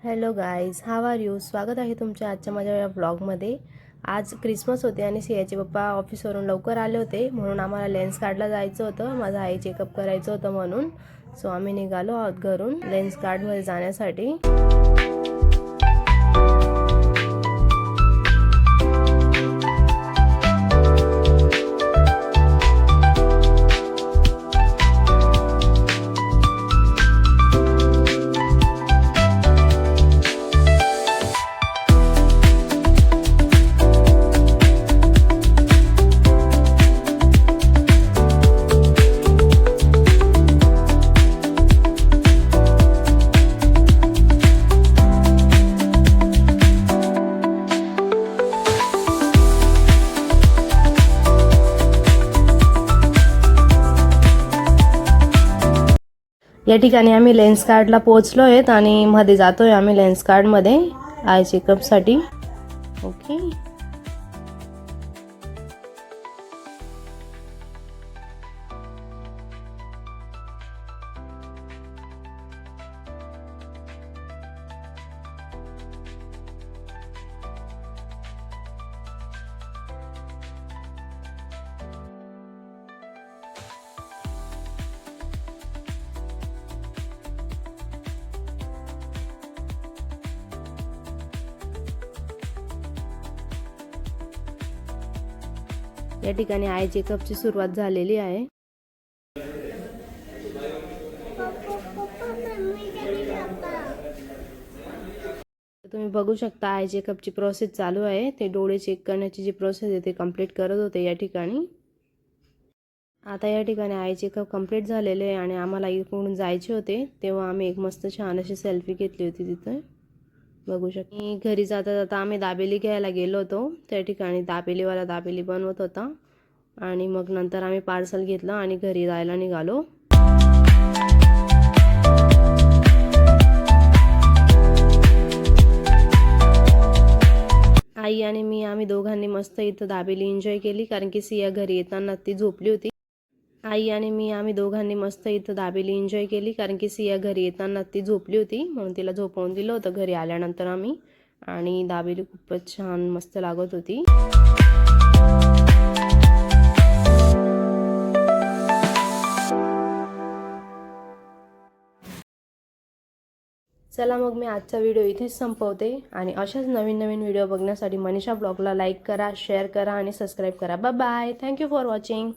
Hello guys, how are you. स्वागत आहे तुमच्या आजच्या माझ्या या ब्लॉगमध्ये. आज क्रिसमस होते आणि सियाचे पप्पा ऑफिसवरून लवकर आले होते, म्हणून आम्हाला लेन्स कार्डला जायचं होतं. माझा आई चेकअप करायचं होतं म्हणून. सो आम्ही निघालो आहोत घरून लेन्स कार्डमध्ये जाण्यासाठी. या ठिकाणी आम्ही लेन्स कार्डला पोहोचलो आहेत आणि मध्ये जातोय आम्ही लेन्स कार्डमध्ये आय चेकअपसाठी. ओके, या ठिकाणी आय चेकअपची सुरुवात झालेली आहे. तुम्ही बघू शकता आय चेकअपची प्रोसेस चालू आहे. ते डोळे चेक करण्याची जी प्रोसेस आहे ते कंप्लीट करत होते या ठिकाणी. आता या ठिकाणी आय चेकअप कंप्लीट झालेले आहे आणि आम्हाला इकडून जायचे होते, तेव्हा आम्ही एक मस्त छान अशी सेल्फी घेतली होती तिथे. बघू शकता घरी जाता जाता आम्ही दाबेली घ्यायला गेलो होतो. त्या ठिकाणी दाबेलीवाला दाबेली बनवत होता आणि मग नंतर आम्ही पार्सल घेतलं आणि घरी जायला निघालो. आई आणि मी आम्ही दोघांनी मस्त इथं दाबेली एन्जॉय केली, कारण की सिया घरी येताना ती झोपली होती. आई आणि मी आम्ही दोघांनी मस्त इथं दाबेली एन्जॉय केली, कारण की सिया घरी येताना ती झोपली होती, म्हणून तिला झोपवून दिलं होतं घरी आल्यानंतर आम्ही. आणि दाबेली खूपच छान मस्त लागत होती. चला मग मी आजचा व्हिडिओ इथेच संपवते आणि अशाच नवीन नवीन व्हिडिओ बघण्यासाठी मनीषा ब्लॉगला लाईक करा, शेअर करा आणि सबस्क्राईब करा. Bye bye. Thank you for watching.